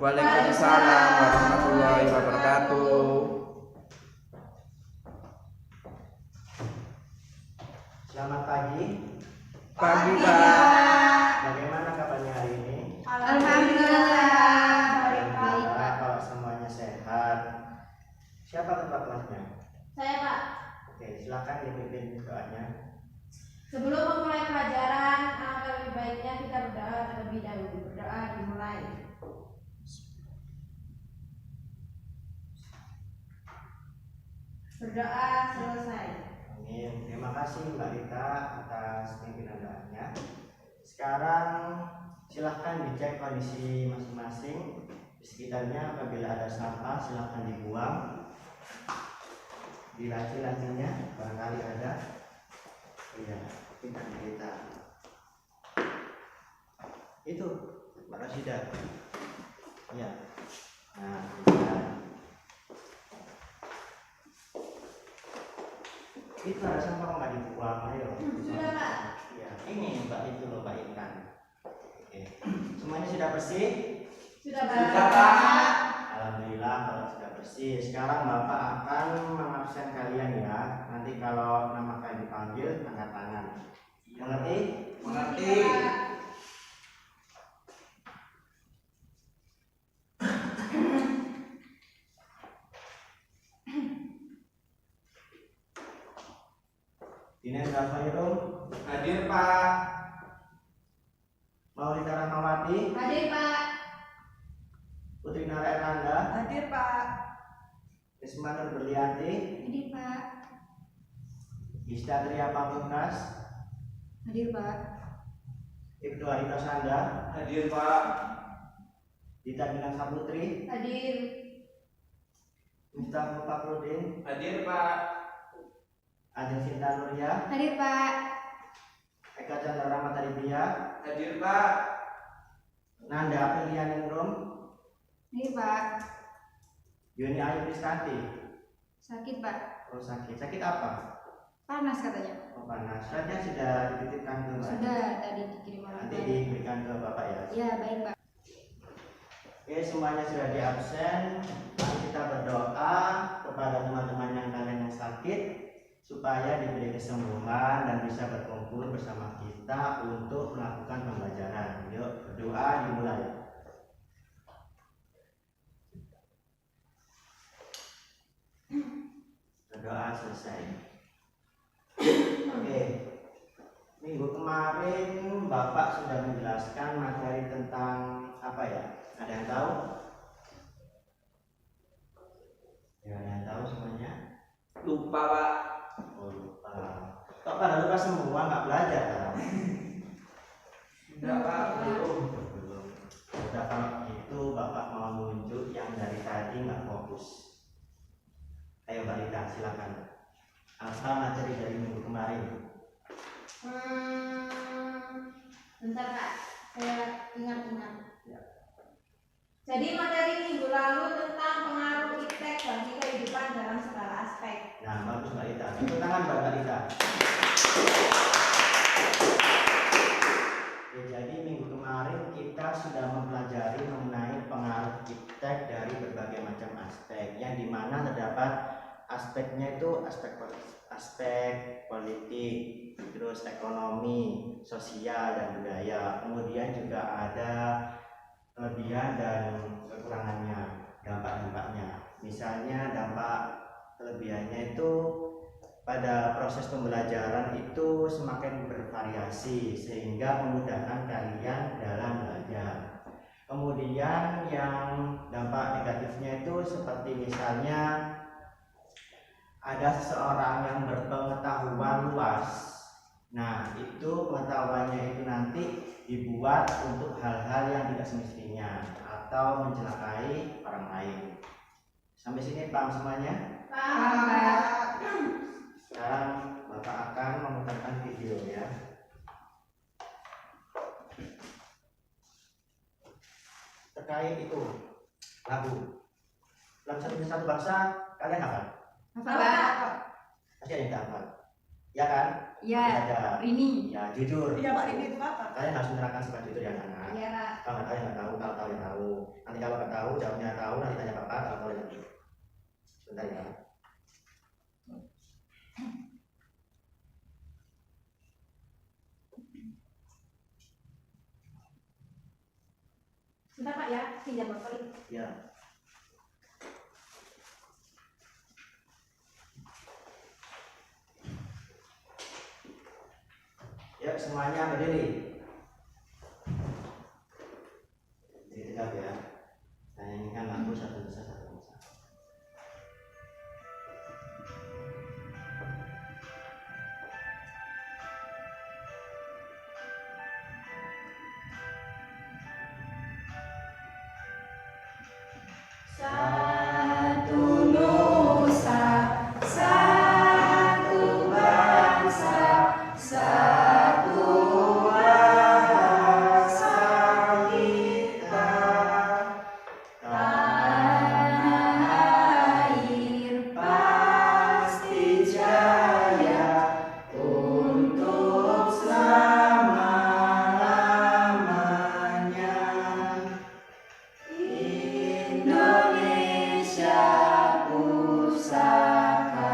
Waalaikumsalam warahmatullahi wabarakatuh. Selamat pagi. Pagi, Pak. Bagaimana kabarnya hari ini? Alhamdulillah. Alhamdulillah kalau semuanya sehat. Siapa ketua kelasnya? Saya, Pak. Oke, silakan dipimpin doanya. Sebelum memulai pelajaran, alangkah lebih baiknya kita berdoa terlebih dahulu. Berdoa dimulai. Berdoa selesai. Amin. Terima kasih Mbak Rita atas pimpinan doanya. Sekarang silahkan dicek kondisi masing-masing di sekitarnya. Apabila ada sampah silahkan dibuang di laci-lacinya, barangkali ada. Iya, pintar kita. Itu Mbak Rosida. Iya. Nah, bisa. Itu ada sampah kok nggak dibuang, ayo. Sudah, Pak. Iya, ini Mbak itu loh Mbak Intan. Oke, semuanya sudah bersih? Sudah, Pak. Sudah, Pak. Alhamdulillah kalau sudah bersih. Sekarang Bapak akan mengabsen kalian ya. Nanti kalau nama kalian dipanggil, angkat tangan. Mengerti? Mengerti. Dinendra Khairul, Hadir, Pak. Maulida Rahmawati, Hadir, Pak. Putri Nara Erlanda, Hadir, Pak. Risma Nur Berlianti, Hadir, Pak. Gista Tria Pamungkas, Hadir, Pak. Ibnu Arita Sanda, Hadir, Pak. Dita Gilang Saputri, Hadir. Mustafa Fakrudin, Hadir, Pak. Ajeng Sinta Nuria, Hadir, Pak. Eka Chandra Ramadhanibia, Hadir, Pak. Nanda Aprilia Ningrum, Hadir, Pak. Yuni Ayu Kristanti. Sakit, Pak. Oh sakit, sakit apa? Panas katanya. Oh panas. Suratnya sudah dititipkan ke Mbak? Sudah tadi dikirim orang Nanti tua. diberikan ke Bapak ya. Ya, baik, Pak. Oke, semuanya sudah di absen. Mari kita berdoa kepada teman-teman yang sakit supaya diberi kesembuhan dan bisa berkumpul bersama kita untuk melakukan pembelajaran. Yuk, berdoa dimulai. Berdoa selesai. Oke. Minggu kemarin Bapak sudah menjelaskan materi tentang apa ya? Ada yang tahu? Ya, ada yang tahu semuanya? Lupa, Pak. Oh, lupa. Kok pada lupa semua nggak belajar kan? Sudah, Pak. Belum. Belum. Udah kalau gitu Bapak mau nunjuk yang dari tadi nggak fokus. Ayo Mbak Rita, silakan. Apa materi dari minggu kemarin? Bentar, Pak. Saya ingat-ingat. Ya. Jadi materi minggu lalu tentang pengaruh iptek bagi kehidupan dalam segala aspek. Nah, bagus Mbak Rita. Tepuk tangan buat Mbak Rita. Oke, jadi minggu kemarin kita sudah mempelajari mengenai pengaruh iptek dari berbagai macam aspek, yang dimana terdapat aspeknya itu aspek politik, terus ekonomi, sosial dan budaya. Kemudian juga ada kelebihan dan kekurangannya, dampak-dampaknya. Misalnya dampak kelebihannya itu pada proses pembelajaran itu semakin bervariasi sehingga memudahkan kalian dalam belajar. Kemudian yang dampak negatifnya itu seperti misalnya ada seseorang yang berpengetahuan luas. Nah, itu pengetahuannya itu nanti dibuat untuk hal-hal yang tidak semestinya atau mencelakai orang lain. Sampai sini paham semuanya? Paham, Pak. Sekarang Bapak akan memutarkan video ya. Terkait itu lagu satu bangsa, kalian hafal? Apa, Pak? Pasti ada yang hafal. Ya kan? Iya. Ada Rini. ya jujur. Iya Pak, ini itu apa? Kalian harus menerangkan sifat jujur ya anak. Iya, Kak. Kalau nggak tahu ya nggak tahu, kalau tahu ya tahu. Nanti kalau nggak tahu jawabnya tahu, nanti tanya bapak, kalau tahu ya nanti. Sebentar ya. Sebentar Pak ya, pinjam botol. Ya. Yuk semuanya berdiri. Jadi tegap ya. Saya inginkan lagu satu besar satu besar. Satu nusa, satu bangsa, satu bahasa kita. Tanah air pasti jaya untuk selama-lamanya. Indonesia pusaka,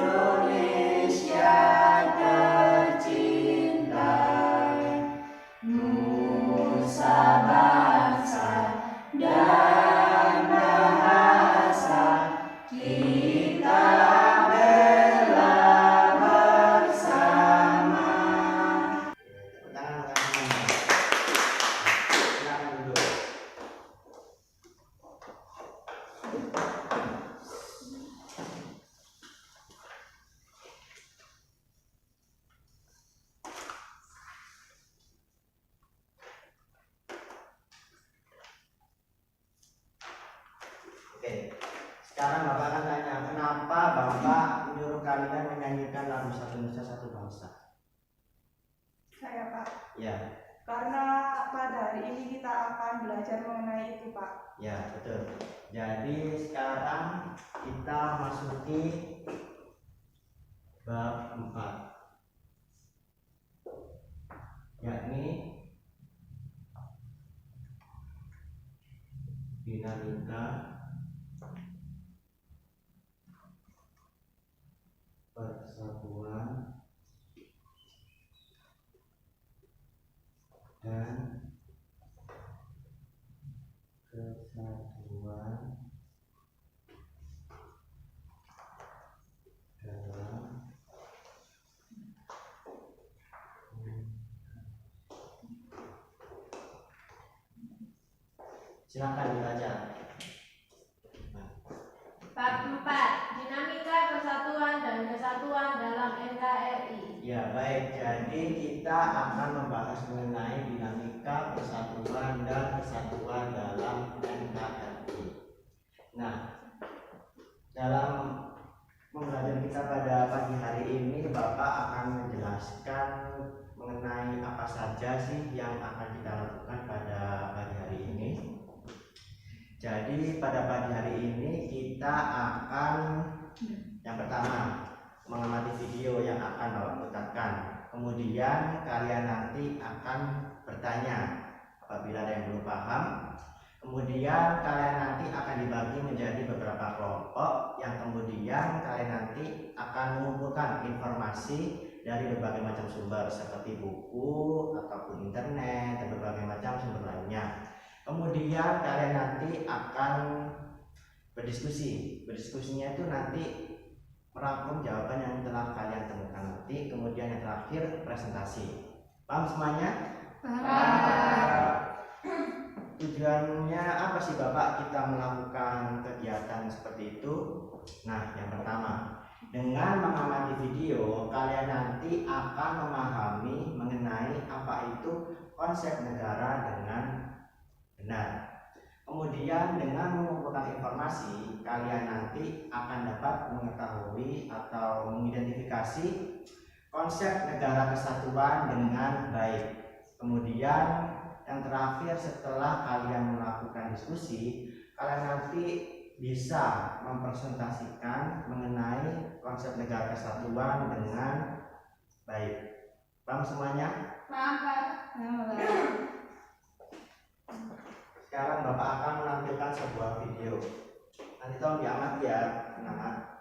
Indonesia tercinta, nusa bangsa dan bahasa kita bela bersama. Tangan semuanya. Silakan duduk. Oke, sekarang Bapak akan tanya, kenapa Bapak menyuruh kalian menyanyikan lagu Satu Nusa Satu Bangsa? Saya Pak, Ya, karena pada hari ini kita akan belajar mengenai itu Pak. ya betul. Jadi sekarang kita masuki bab 4, yakni dinamika persatuan dan kesatuan dalam silakan dibaca. Bab 4, dinamika persatuan dan kesatuan dalam NKRI. Ya baik, jadi kita akan membahas mengenai dinamika persatuan dan kesatuan dalam NKRI. Nah, dalam pembelajaran kita pada pagi hari ini, Bapak akan menjelaskan mengenai apa saja sih yang akan kita lakukan pada pagi hari ini. Jadi pada pagi hari ini kita akan yang pertama mengamati video yang akan Bapak putarkan. Kemudian kalian nanti akan bertanya apabila ada yang belum paham. Kemudian kalian nanti akan dibagi menjadi beberapa kelompok yang kemudian kalian nanti akan mengumpulkan informasi dari berbagai macam sumber seperti buku ataupun internet dan berbagai macam sumber lainnya. Kemudian kalian nanti akan berdiskusi. Berdiskusinya itu nanti merangkum jawaban yang telah kalian temukan nanti. Kemudian yang terakhir presentasi. Paham semuanya? Tujuannya apa sih Bapak kita melakukan kegiatan seperti itu? Nah, yang pertama, dengan mengamati video, kalian nanti akan memahami mengenai apa itu konsep negara dengan benar. Kemudian dengan mengumpulkan informasi, kalian nanti akan dapat mengetahui atau mengidentifikasi konsep negara kesatuan dengan baik. Kemudian yang terakhir setelah kalian melakukan diskusi, kalian nanti bisa mempresentasikan mengenai konsep negara kesatuan dengan baik. Paham semuanya? Paham, Pak? Sekarang Bapak akan menampilkan sebuah video. Nanti tolong diamati ya, anak-anak.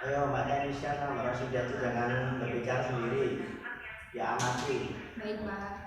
Ayo Mbak Danisha sama Mbak Rosida itu jangan berbicara sendiri, diamati. Baik, Pak.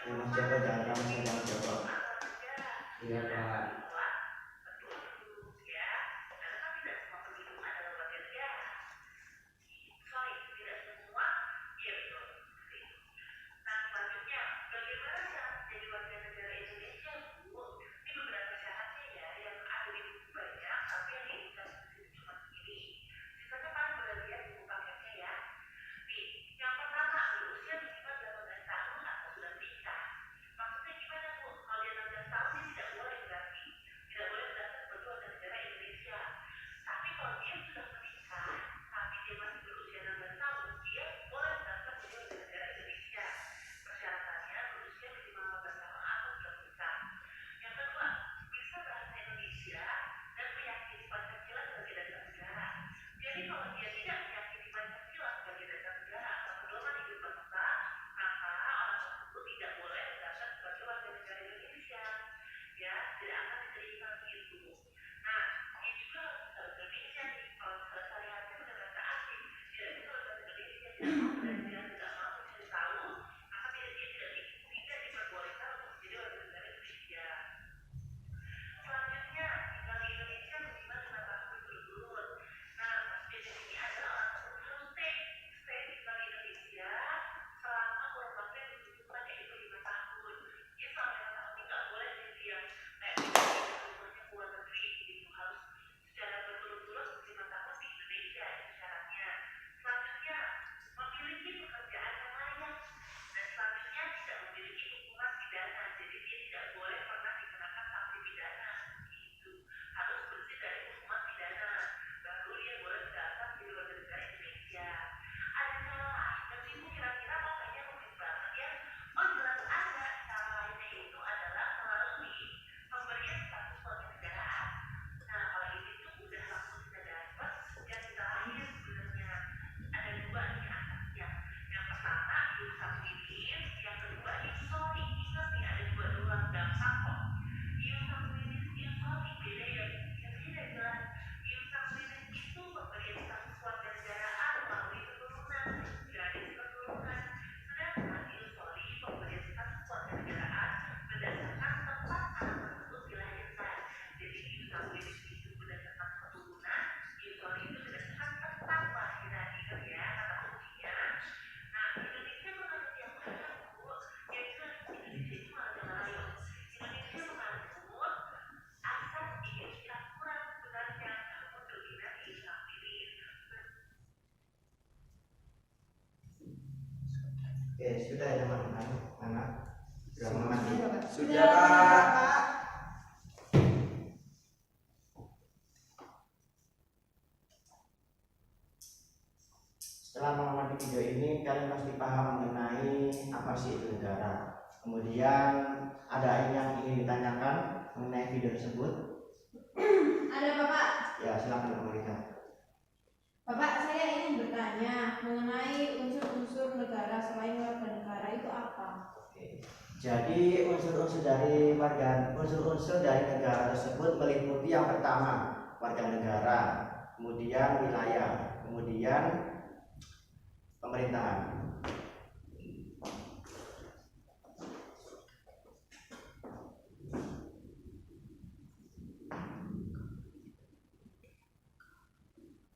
Mas Joko jangan kamu saja Mas Joko. Iya Pak. Oke, sudah ya teman-teman. Mana? Sudah mengamati. Sudah Pak. Setelah mengamati video ini, kalian pasti paham mengenai apa sih itu negara. Kemudian ada yang ingin ditanyakan mengenai video tersebut? Ada Bapak. Ya, silakan Bapak Rika. Bapak, saya ingin bertanya mengenai unsur-unsur negara selain warga negara itu apa? Oke. Jadi unsur-unsur dari negara tersebut meliputi yang pertama warga negara, kemudian wilayah, kemudian pemerintahan.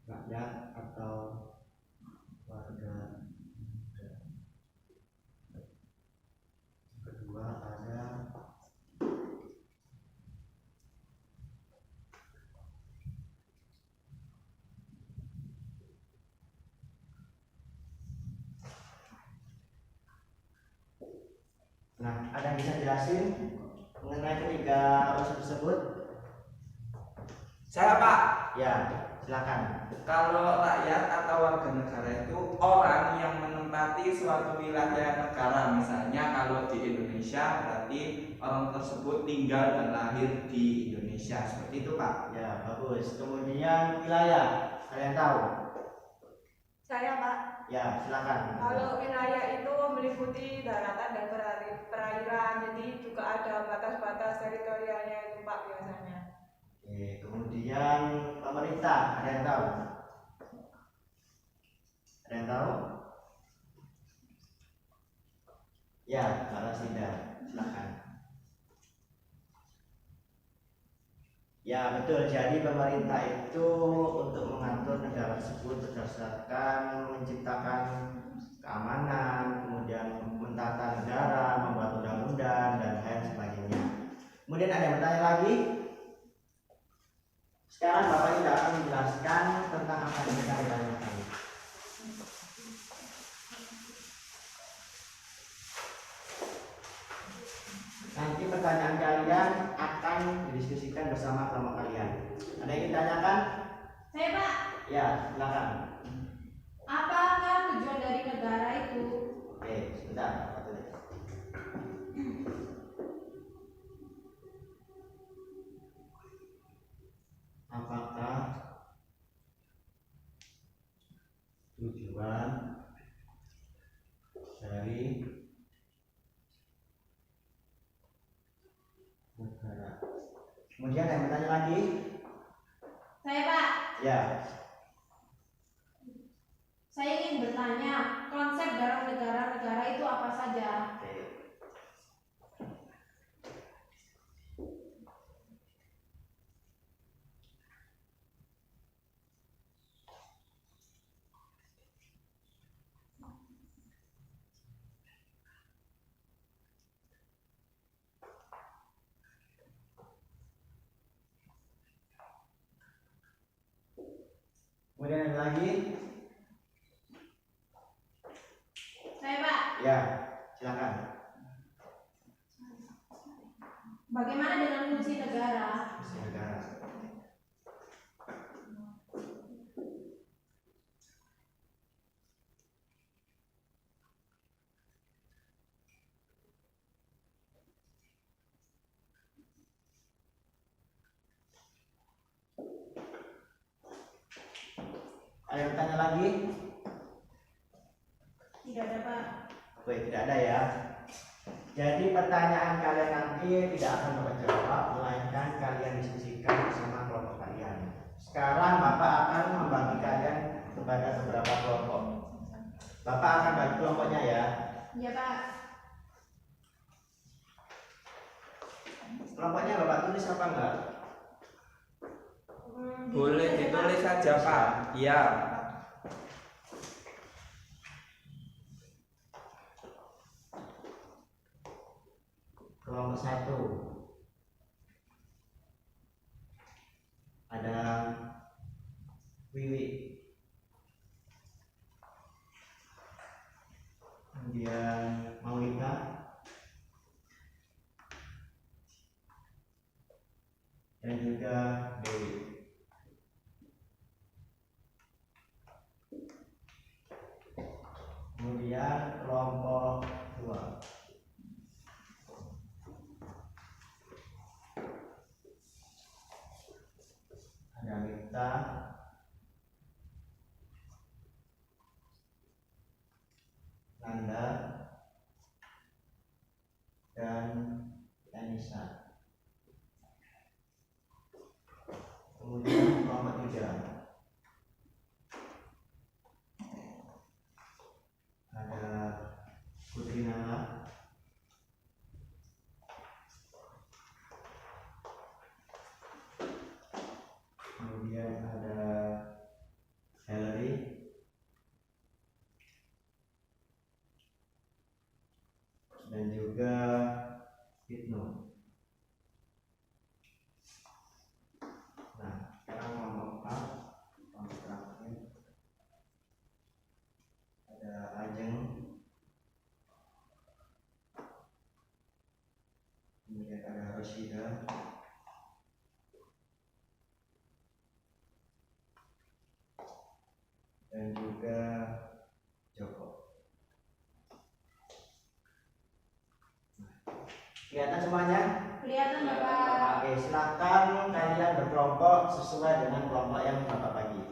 Rakyat atau warga negara. Kedua ada ada yang bisa jelasin mengenai ketiga unsur tersebut? Saya Pak. Ya, silakan. Kalau rakyat atau warga negara itu orang yang menempati suatu wilayah negara. Misalnya kalau di Indonesia berarti orang tersebut tinggal dan lahir di Indonesia. Seperti itu Pak. Ya, bagus. Kemudian wilayah, kalian tahu? Saya Pak. Ya, silakan. Kalau wilayah itu meliputi daratan dan perairan, jadi juga ada batas-batas teritorialnya itu Pak biasanya. Oke, kemudian pemerintah, ada yang tahu? Ada yang tahu? Ya, Mbak Rasida, silakan. Ya, betul. Jadi pemerintah itu untuk mengatur negara tersebut berdasarkan menciptakan keamanan, kemudian mentata negara, membuat undang-undang dan lain sebagainya. Kemudian ada yang bertanya lagi? Sekarang Bapak tidak akan menjelaskan tentang apa yang kita tanyakan. Nanti pertanyaan kalian akan didiskusikan bersama kelompok kalian. Ada yang ingin ditanyakan? Saya Pak, Ya, silakan. apakah tujuan dari negara itu? Oke, sebentar. Pak tulis. Apakah tujuan dari negara? Kemudian ada yang bertanya lagi? Saya Pak, Ya, saya ingin bertanya konsep dalam negara-negara itu apa saja? oke. Kemudian ada lagi? Saya Pak, Ya, silakan. bagaimana dengan fungsi negara? Fungsi negara. Ada yang bertanya lagi? Tidak ada Pak. Oke, tidak ada ya. Jadi pertanyaan kalian nanti tidak akan Bapak jawab, melainkan kalian diskusikan bersama kelompok kalian. Sekarang Bapak akan membagi kalian kepada beberapa kelompok. Bapak akan bagi kelompoknya ya. Iya Pak. Kelompoknya Bapak tulis apa enggak? Boleh ditulis saja Pak. Iya. Kelompok 1 ada Wiwi. kemudian Maulika, dan juga Dewi. Kemudian kelompok 2 ada Mita, Nanda, dan Anissa. Kemudian kelompok 3 ada Putri Nala, kemudian ada Hillary, dan juga Hitno. Nah, sekarang kelompok 4, kelompok terakhir ada Ajeng, kemudian ada Rosida, dan juga Joko. Kelihatan semuanya? Kelihatan Bapak. Oke, silakan kalian berkelompok sesuai dengan kelompok yang Bapak bagi.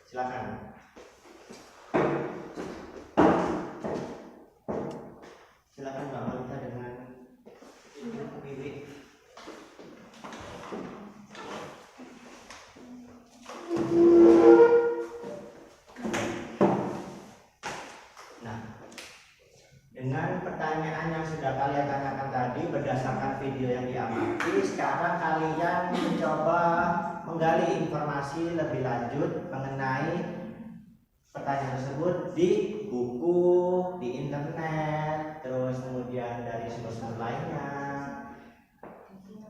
Silakan. Silakan Mbak Malika dengan Ibu Wiwi. Nah, dengan pertanyaan yang sudah kalian tanyakan tadi berdasarkan video yang diamati, sekarang kalian mencoba menggali informasi lebih lanjut mengenai pertanyaan tersebut di buku, di internet, terus kemudian dari sumber-sumber lainnya.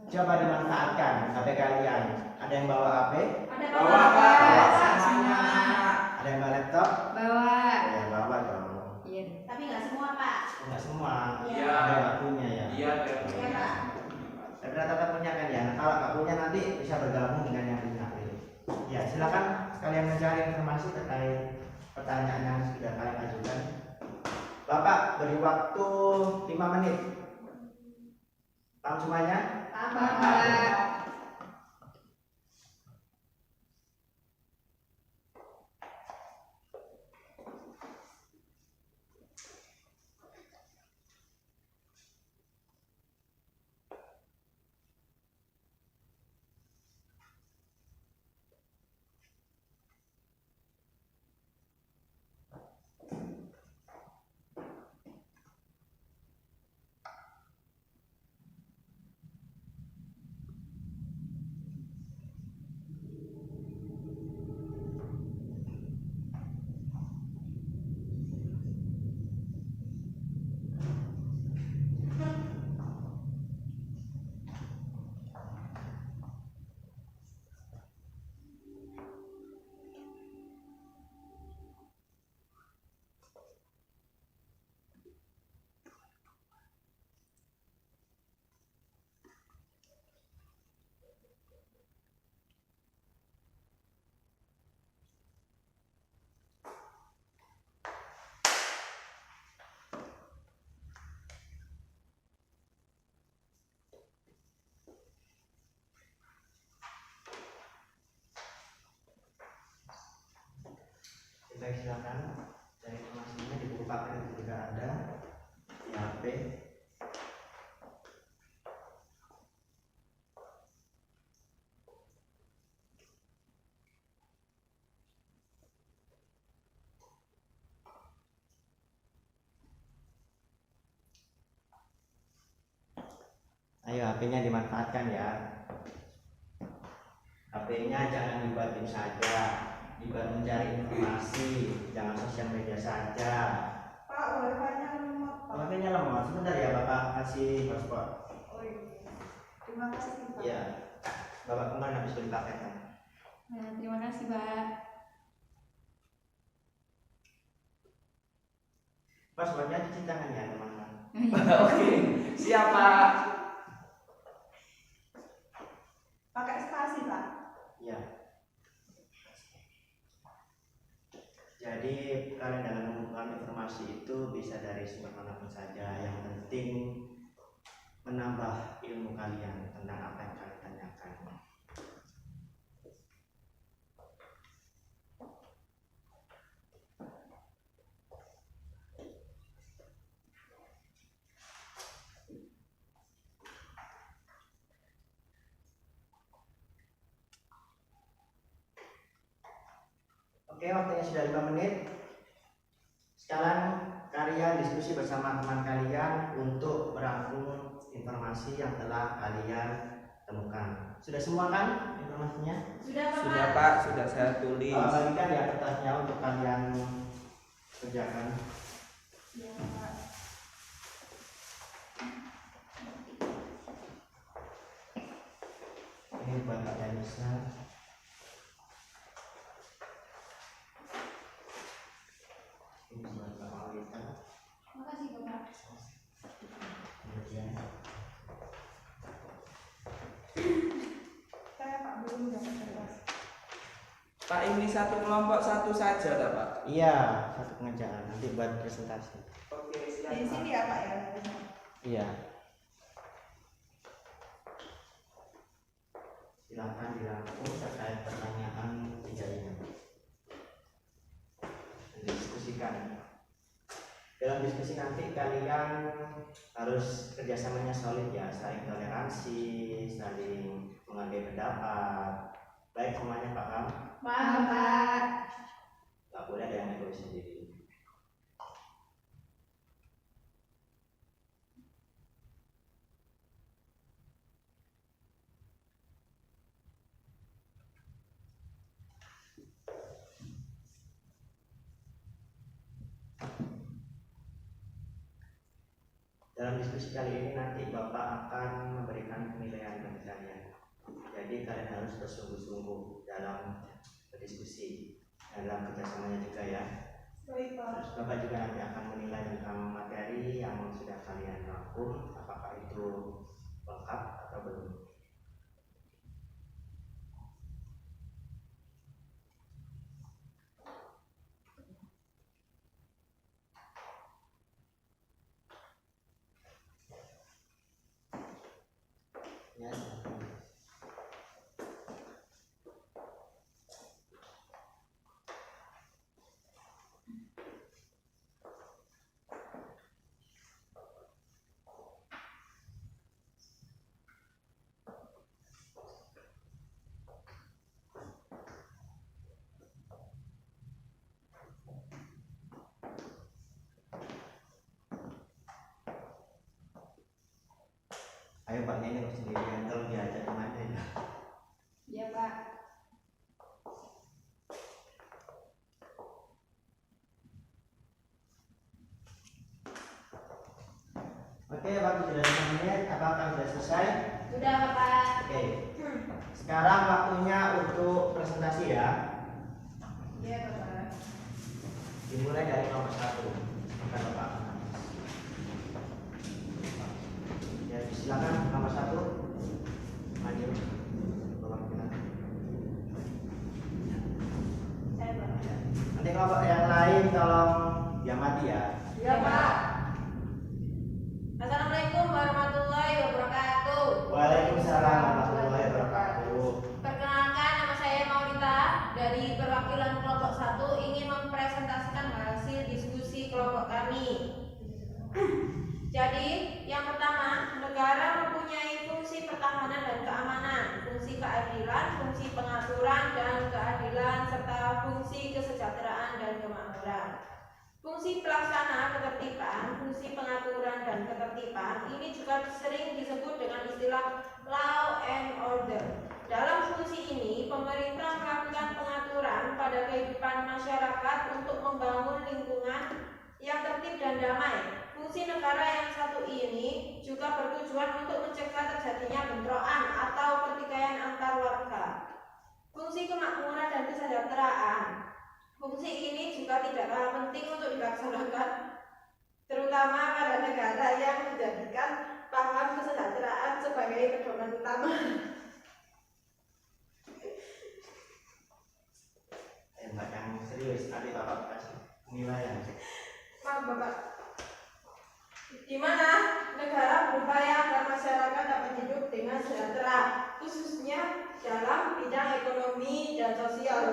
Coba dimanfaatkan HP kalian. Ada yang bawa HP? Ada Bawa Bapak. Pak, semuanya. Ada yang bawa laptop? Bawa. Ya, bawa dong. Iya. Tapi nggak semua Pak. Enggak semua. Iya. Ada yang nggak punya ya. Iya, Iya Pak. Tapi rata-rata punya kan ya. Kalau nggak punya nanti bisa bergabung dengan yang punya HP. Ya, silakan kalian mencari informasi terkait pertanyaan yang sudah kalian ajukan. Bapak beri waktu 5 menit. Paham semuanya? Bapak. Kita silakan cari informasinya di buku paket juga ada di HP. Ayo HP-nya dimanfaatkan ya. HP-nya jangan dibuatin saja, dibuat mencari informasi, jangan sosial media saja. Pak, wifi-nya lemot Pak. HP-nya lemot, sebentar ya Bapak kasih hotspot. Oh iya. Terima kasih Pak. Iya, Bapak kemarin habis beli paket kan? Nah, terima kasih Pak. Passwordnya cuci tangan ya teman-teman. Oke, siapa? Pakai spasi, Pak. Ya. Jadi kalian dalam mengumpulkan informasi itu bisa dari sumber manapun saja. Yang penting menambah ilmu kalian tentang apa yang kalian tanyakan. Oke, waktunya sudah 5 menit. Sekarang kalian diskusi bersama teman kalian untuk merangkum informasi yang telah kalian temukan. Sudah semua kan informasinya? Sudah, Pak. Sudah Pak, sudah saya tulis. Bagikan ya kertasnya untuk kalian kerjakan. Ya, Pak. Ini buat Kak Yanisa. Ini buat Kak Alita. Makasih, Bapak. Kemudian Saya Pak belum dapat kertas. Pak, ini satu kelompok satu saja dah Pak. iya, satu pengerjaan nanti buat presentasi. Oke, siap. Di sini ya Pak ya. Iya. Silakan dirangkum terkait pertanyaan 3 ini. Diskusikan. Dalam diskusi nanti kalian harus kerjasamanya solid ya, saling toleransi, saling menghargai pendapat. Baik semuanya paham? Paham, Pak. Gak boleh ada yang egois sendiri. Dalam diskusi kali ini nanti Bapak akan memberikan penilaian bagi kalian. Jadi kalian harus bersungguh-sungguh dalam berdiskusi, dalam kerjasamanya juga ya. Baik Pak. Terus Bapak juga nanti akan menilai tentang materi yang sudah kalian rangkum, apakah itu lengkap atau belum. Ya, silakan. Ayo Pak, ini harus sendirian, tolong diajak teman ya. Ya, Pak. Oke, waktu sudah 5 menit, apakah sudah selesai? Sudah, Bapak. Oke, sekarang waktunya untuk presentasi ya. Iya, Bapak. Dimulai dari nomor 1. Bukan Bapak. Ya, silakan nomor 1. Maju. Bapak bilang. Saya, Bapak. Nanti kelompok yang lain tolong diamati ya. Ya, Pak. Assalamualaikum warahmatullahi wabarakatuh. Waalaikumsalam warahmatullahi wabarakatuh. Perkenalkan, nama saya Maulita dari perwakilan kelompok 1 ingin mempresentasikan hasil diskusi kelompok kami. Jadi, yang pertama, negara mempunyai fungsi pertahanan dan keamanan, fungsi keadilan, fungsi pengaturan dan keadilan, serta fungsi kesejahteraan dan kemakmuran. Fungsi pelaksana ketertiban, fungsi pengaturan dan ketertiban ini juga sering disebut dengan istilah law and order. Dalam fungsi ini, pemerintah melakukan pengaturan pada kehidupan masyarakat untuk membangun lingkungan yang tertib dan damai. Fungsi negara yang satu ini juga bertujuan untuk mencegah terjadinya bentrokan atau pertikaian antar warga. Fungsi kemakmuran dan kesejahteraan. Fungsi ini juga tidak kalah penting untuk dilaksanakan utama pada negara yang menjadikan paham kesejahteraan sebagai pedoman utama. Mbak yang serius, tadi Bapak kasih penilaian. Maaf Bapak. Di mana negara berupaya agar masyarakat dapat hidup dengan sejahtera, khususnya dalam bidang ekonomi dan sosial.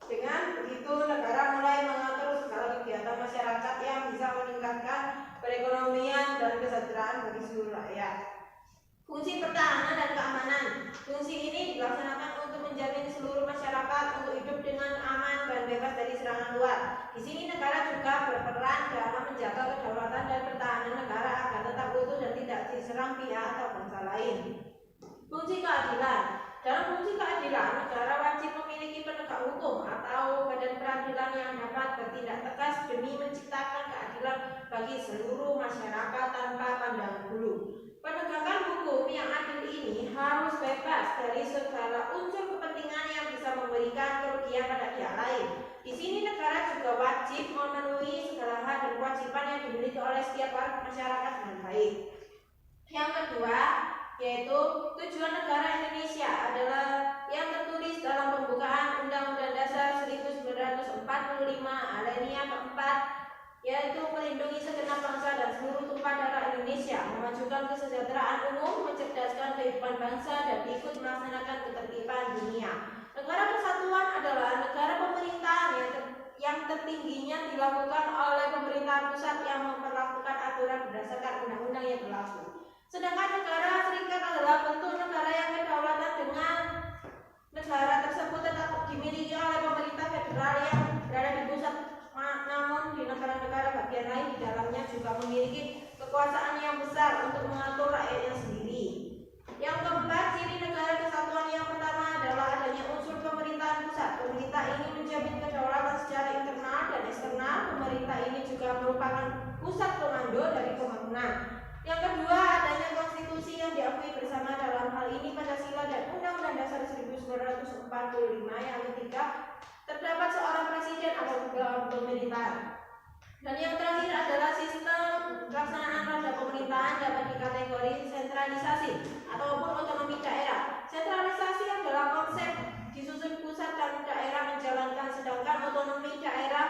Dengan begitu, negara mulai mengatur segala kegiatan masyarakat yang bisa meningkatkan perekonomian dan kesejahteraan bagi seluruh rakyat. Fungsi pertahanan dan keamanan. Fungsi ini dilaksanakan untuk menjamin seluruh masyarakat untuk hidup dengan aman dan bebas dari serangan luar. Di sini negara juga berperan dalam menjaga kedaulatan dan pertahanan negara agar tetap utuh dan tidak diserang pihak atau bangsa lain. Fungsi keadilan. Dalam fungsi keadilan, negara wajib memiliki penegak hukum atau badan peradilan yang dapat bertindak tegas demi menciptakan keadilan bagi seluruh masyarakat tanpa pandang bulu. Penegakan hukum yang adil ini harus bebas dari segala unsur kepentingan yang bisa memberikan kerugian pada pihak lain. Di sini negara juga wajib memenuhi segala hak dan kewajiban yang dimiliki oleh setiap warga masyarakat dengan baik. Yang kedua, yaitu tujuan negara Indonesia adalah yang tertulis dalam pembukaan Undang-Undang Dasar 1945 alinea keempat, yaitu melindungi segenap bangsa dan seluruh tumpah darah Indonesia, memajukan kesejahteraan umum, mencerdaskan kehidupan bangsa, dan ikut melaksanakan ketertiban dunia. Negara kesatuan adalah negara pemerintahan yang tertingginya dilakukan oleh pemerintah pusat yang memperlakukan aturan berdasarkan undang-undang yang berlaku. Sedangkan negara serikat adalah bentuk negara yang kedaulatan dengan negara tersebut tetap dimiliki oleh pemerintah federal yang berada di pusat, namun di negara-negara bagian lain di dalamnya juga memiliki kekuasaan yang besar untuk mengatur rakyatnya sendiri. Yang keempat, ciri negara kesatuan yang pertama adalah adanya unsur pemerintahan pusat. Pemerintah ini menjamin kedaulatan secara internal dan eksternal. Pemerintah ini juga merupakan pusat komando dari pembangunan. Yang kedua, adanya konstitusi yang diakui bersama, dalam hal ini Pancasila dan Undang-Undang Dasar 1945. Yang ketiga, terdapat seorang presiden atau dewan pemerintahan. Dan yang terakhir adalah sistem pelaksanaan roda pemerintahan dapat dikategori sentralisasi ataupun otonomi daerah. Sentralisasi adalah konsep disusun pusat dan daerah menjalankan, sedangkan otonomi daerah,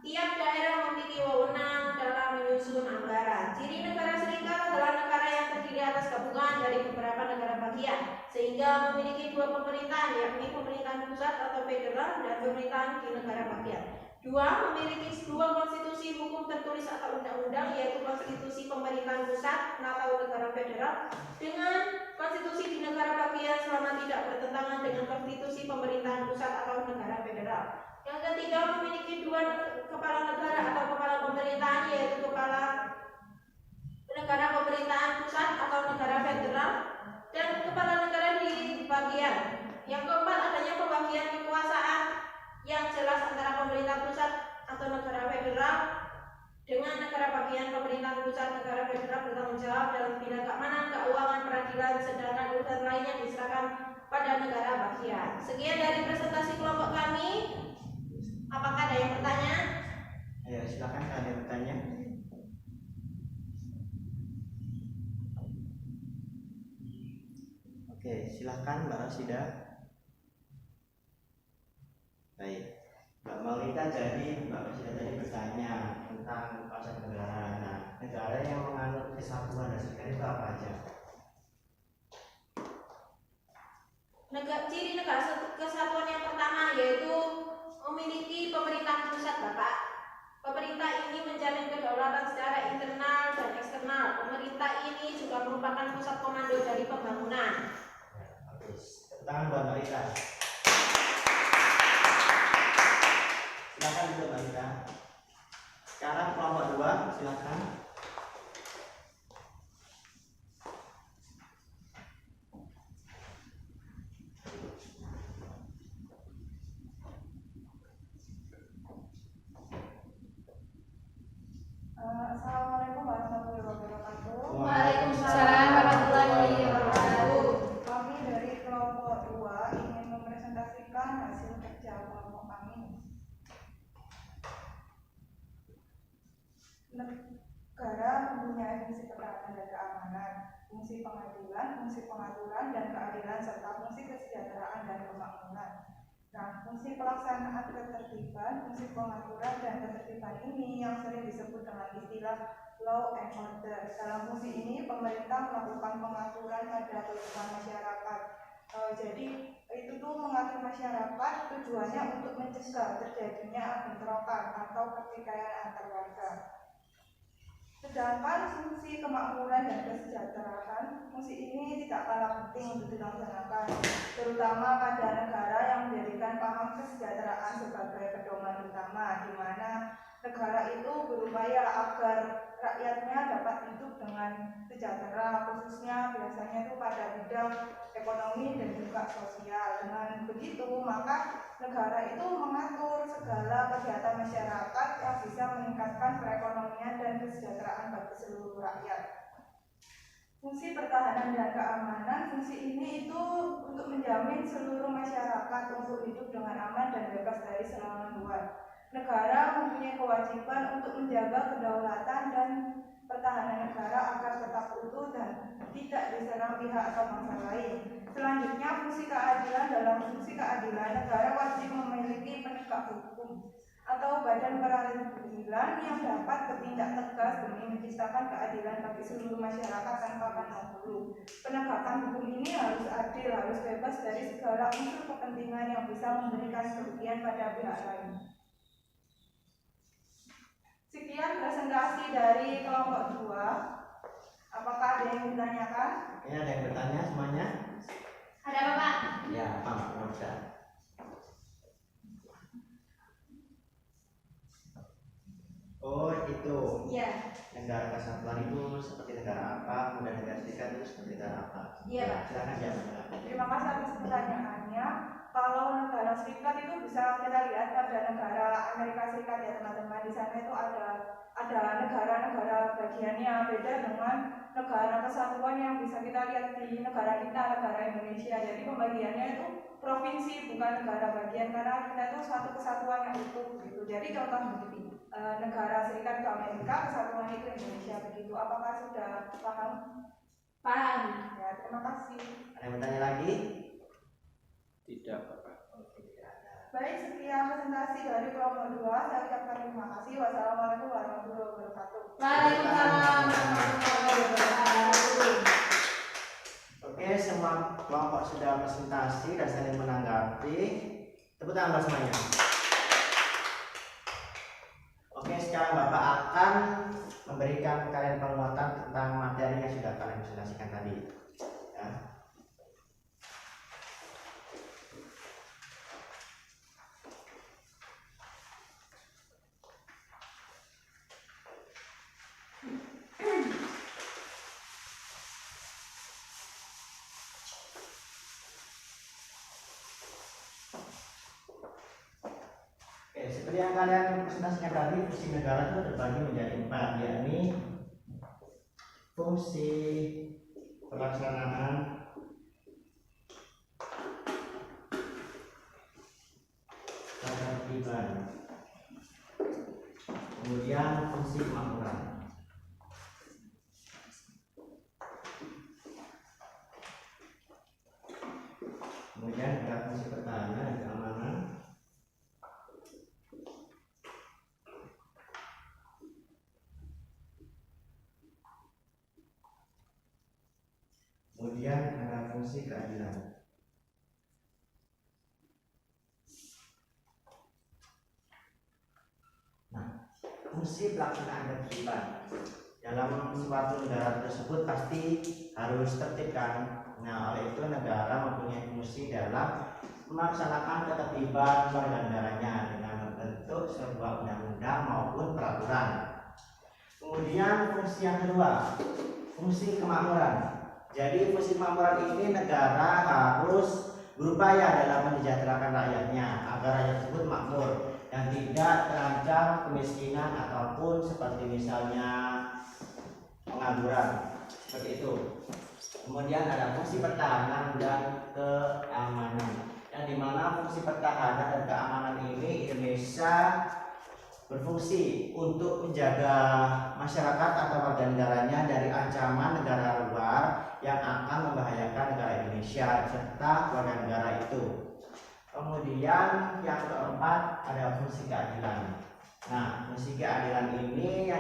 tiap daerah memiliki wewenang dalam menyusun anggaran. Ciri negara serikat adalah negara yang terdiri atas gabungan dari beberapa negara bagian, sehingga memiliki dua pemerintahan, yakni pemerintahan pusat atau federal dan pemerintahan di negara bagian. Dua, memiliki dua konstitusi hukum tertulis atau undang-undang, yaitu konstitusi pemerintahan pusat atau negara federal dengan konstitusi di negara bagian selama tidak bertentangan dengan konstitusi pemerintahan pusat atau negara federal. Yang ketiga, memiliki dua kepala negara atau kepala pemerintahan, yaitu kepala negara pemerintahan pusat atau negara federal dan kepala negara di bagian. Yang keempat, adanya pembagian kekuasaan yang jelas antara pemerintah pusat atau negara federal dengan negara bagian. Pemerintah pusat negara federal bertanggung jawab dalam bidang keamanan, keuangan, peradilan, sedangkan urusan lainnya diserahkan pada negara bagian. Sekian dari presentasi kelompok kami. Apakah ada yang bertanya? Ya, silakan kalau ada yang bertanya. Oke, silakan Mbak Rosida. Baik, Mbak Maulida, jadi Mbak Rosida tadi bertanya tentang konsep negara. Nah, negara yang menganut kesatuan dan serikat itu apa aja? Ciri negara kesatuan yang pertama yaitu memiliki pemerintah pusat, Bapak. Pemerintah ini menjamin kedaulatan secara internal dan eksternal. Pemerintah ini juga merupakan pusat komando dari pembangunan. Ya, bagus. Tepuk tangan buat Mbak Rita. Silakan untuk Mbak Rita. Sekarang kelompok 2, silakan. Assalamualaikum warahmatullahi wabarakatuh. Waalaikumsalam warahmatullahi wabarakatuh. Kami dari kelompok 2 ingin mempresentasikan hasil kerja kelompok kami. negara mempunyai fungsi pertahanan dan keamanan, fungsi pengadilan, fungsi pengaturan dan keadilan, serta fungsi kesejahteraan dan kemakmuran. Nah, fungsi pelaksanaan ketertiban, fungsi pengaturan dan ketertiban ini yang sering disebut dengan istilah law and order. Dalam fungsi ini, pemerintah melakukan pengaturan pada kehidupan masyarakat. Jadi itu tuh mengatur masyarakat tujuannya untuk mencegah terjadinya bentrokan atau pertikaian antar warga. Sedangkan fungsi kemakmuran dan kesejahteraan, fungsi ini tidak kalah penting untuk dilaksanakan, terutama pada negara yang menjadikan paham kesejahteraan sebagai pedoman utama, di mana negara itu berupaya agar rakyatnya dapat hidup dengan sejahtera, khususnya biasanya itu pada bidang ekonomi dan juga sosial. Dengan begitu, maka negara itu mengatur segala kegiatan masyarakat yang bisa meningkatkan perekonomian dan kesejahteraan bagi seluruh rakyat. Fungsi pertahanan dan keamanan, fungsi ini itu untuk menjamin seluruh masyarakat untuk hidup dengan aman dan bebas dari serangan luar. Negara mempunyai kewajiban untuk menjaga kedaulatan dan pertahanan negara agar tetap utuh dan tidak diserang pihak atau bangsa lain. Selanjutnya, fungsi keadilan. Dalam fungsi keadilan, negara wajib memiliki penegak hukum atau badan peradilan yang dapat bertindak tegas demi menciptakan keadilan bagi seluruh masyarakat tanpa pandang bulu. Penegakan hukum ini harus adil, harus bebas dari segala unsur kepentingan yang bisa memberikan kerugian pada pihak lain. Sekian presentasi dari kelompok 2. Apakah ada yang ditanyakan? Ini ada yang bertanya semuanya? Ada Bapak? Ya, Pak Nursa. Oh, itu. Iya. Negara kesatuan itu seperti negara apa? Kemudian negara serikat itu seperti negara apa? Iya, Pak. Silakan siapa? Terima kasih atas pertanyaannya. Kalau negara serikat itu bisa kita lihat pada negara Amerika Serikat ya teman-teman. Di sana itu ada negara-negara bagiannya, beda dengan negara kesatuan yang bisa kita lihat di negara kita, negara Indonesia. Jadi pembagiannya itu provinsi bukan negara bagian, karena kita itu satu kesatuan yang utuh gitu. Jadi contoh begini, negara Serikat itu Amerika, kesatuan itu Indonesia begitu. Apakah sudah paham? Paham. Ya, terima kasih. Ada yang bertanya lagi? Tidak, Bapak. Baik, sekian presentasi dari kelompok 2. Saya ucapkan terima kasih. Wassalamualaikum warahmatullahi wabarakatuh. Waalaikumsalam warahmatullahi wabarakatuh. Oke, semua kelompok sudah presentasi dan saling menanggapi. Tepuk tangan buat semuanya. Oke, sekarang Bapak akan memberikan kalian penguatan tentang materi yang sudah kalian presentasikan tadi. Ya. Seperti yang kalian presentasikan tadi, fungsi negara itu terbagi menjadi 4, yakni fungsi pelaksanaan, ketertiban, kemudian fungsi kemakmuran. Kemudian ada fungsi pertahanan dan keamanan. Kemudian ada fungsi keadilan. Nah, fungsi pelaksanaan ketertiban dalam suatu negara tersebut pasti harus tertib kan. Nah, oleh itu negara mempunyai fungsi dalam melaksanakan ketertiban warga negaranya dengan membentuk sebuah undang-undang maupun peraturan. Kemudian fungsi yang kedua, fungsi kemakmuran. Jadi fungsi kemakmuran ini negara harus berupaya dalam mensejahterakan rakyatnya agar rakyat tersebut makmur dan tidak terancam kemiskinan ataupun seperti misalnya pengangguran, seperti itu. Kemudian ada fungsi pertahanan dan keamanan, yang dimana fungsi pertahanan dan keamanan ini Indonesia berfungsi untuk menjaga masyarakat atau warga negaranya dari ancaman negara luar yang akan membahayakan negara Indonesia serta warga negara itu. Kemudian yang keempat ada fungsi keadilan. Nah, fungsi keadilan ini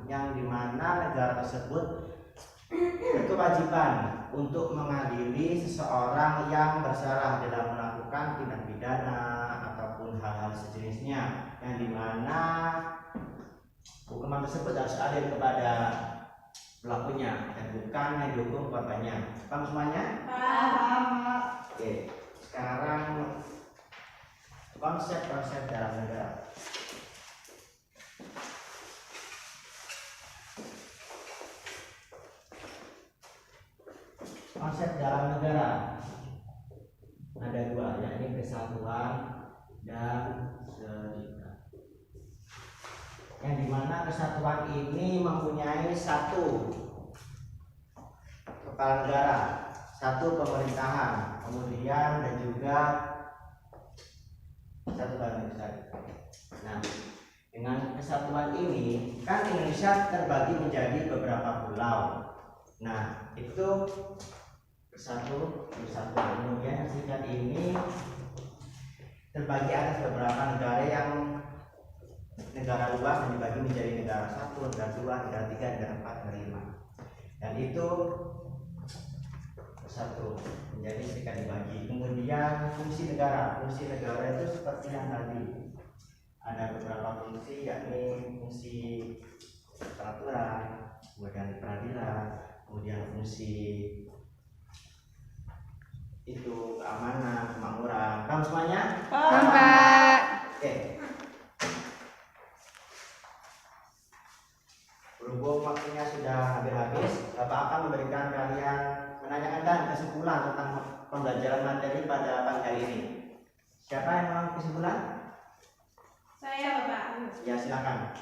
yang dimana negara tersebut berkewajiban untuk mengadili seseorang yang bersalah dalam melakukan tindak pidana ataupun hal-hal sejenisnya, yang dimana hukuman tersebut harus adil kepada pelakunya dan bukan yang dihukum korbannya. Paham semuanya? Paham. Oke, sekarang konsep-konsep dalam negara. Konsep dalam negara ada dua, yakni kesatuan dan sejahtera. Yang dimana kesatuan ini mempunyai satu kepala negara, satu pemerintahan, kemudian dan juga satu badan besar. Nah, dengan kesatuan ini kan Indonesia terbagi menjadi beberapa pulau. Nah, itu bersatu. Kemudian serikat ini terbagi atas beberapa negara yang negara luas dan dibagi menjadi negara 1, negara 2, negara 3, negara 4, negara 5. Dan itu bersatu menjadi serikat dibagi. Kemudian fungsi negara itu seperti yang tadi ada beberapa fungsi, yakni fungsi peraturan, kemudian peradilan, kemudian fungsi itu keamanan, kemakmuran. Paham semuanya? Paham, Pak. Oke. Berhubung waktunya sudah habis, Bapak akan memberikan kalian menanyakan dan kesimpulan tentang pembelajaran materi pada pagi hari ini. Siapa yang mau kesimpulan? Saya, Bapak. Ya, silakan.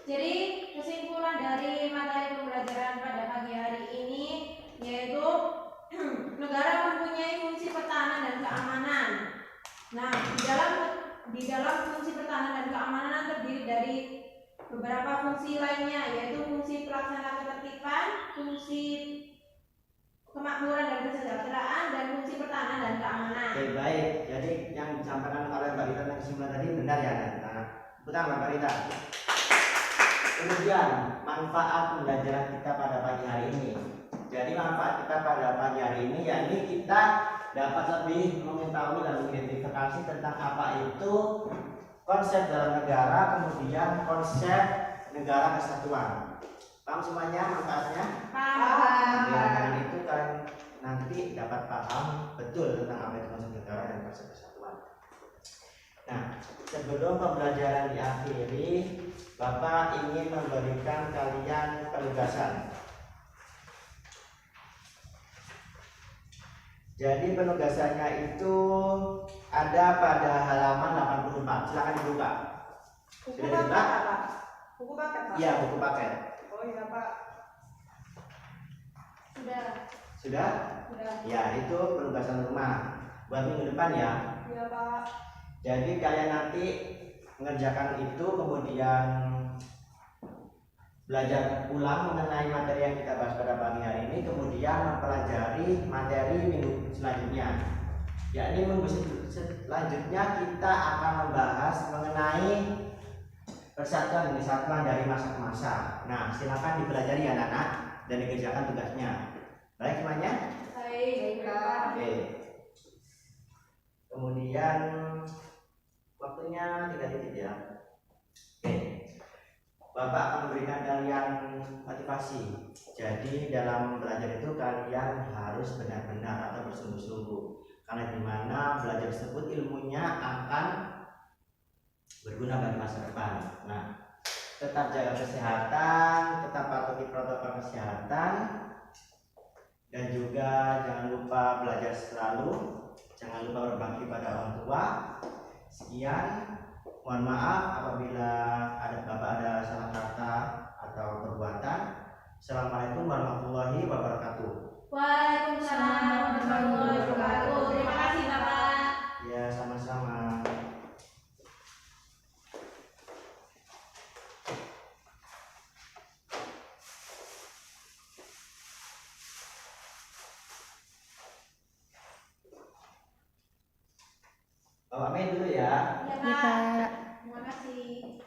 Jadi kesimpulan dari materi pembelajaran pada pagi hari ini yaitu negara mempunyai fungsi pertahanan dan keamanan. Nah, di dalam fungsi pertahanan dan keamanan terdiri dari beberapa fungsi lainnya, yaitu fungsi pelaksana ketertiban, fungsi kemakmuran dan kesejahteraan, dan fungsi pertahanan dan keamanan. Oke, baik. Jadi yang disampaikan oleh Mbak Rita dan kesimpulan tadi benar ya, Nah, putar Mbak Rita. Kemudian manfaat pembelajaran kita pada pagi hari ini. Jadi manfaat kita pada pagi hari ini yakni kita dapat lebih mengetahui dan mengidentifikasi tentang apa itu konsep dalam negara, kemudian konsep negara kesatuan. Paham semuanya manfaatnya? Paham. Ya, dengan itu kalian nanti dapat paham betul tentang apa itu konsep negara dan konsep kesatuan. Nah, sebelum pembelajaran diakhiri, Bapak ingin memberikan kalian penugasan. Jadi penugasannya itu ada pada halaman 84. Silakan dibuka. Buku Sudah paket, dibuka? Pak. Buku paket, Pak. Iya, buku paket. Oh iya, Pak. Sudah. Sudah? Sudah. Ya, itu penugasan rumah buat minggu depan ya. Iya, Pak. Jadi kalian nanti mengerjakan itu, kemudian belajar ulang mengenai materi yang kita bahas pada pagi hari ini, kemudian mempelajari materi minggu selanjutnya. Yakni minggu selanjutnya kita akan membahas mengenai persatuan dan kesatuan dari masa ke masa. Nah, silakan dipelajari ya anak-anak dan dikerjakan tugasnya. Baik semuanya? Baik. Oke. Kemudian waktunya 3 titik ya. Oke. Bapak akan memberikan kalian motivasi. Jadi dalam belajar itu kalian harus benar-benar atau bersungguh-sungguh. Karena dimana belajar tersebut ilmunya akan berguna bagi masa depan. Nah, tetap jaga kesehatan, tetap patuhi protokol kesehatan, dan juga jangan lupa belajar selalu. Jangan lupa berbakti pada orang tua. Sekian. Mohon maaf apabila Bapak ada salah kata atau perbuatan. Assalamualaikum warahmatullahi wabarakatuh. Waalaikumsalam warahmatullahi wabarakatuh. Terima kasih, Bapak. Ya, sama-sama. Bapak main dulu ya. Ya, Ya, Pak. Terima kasih.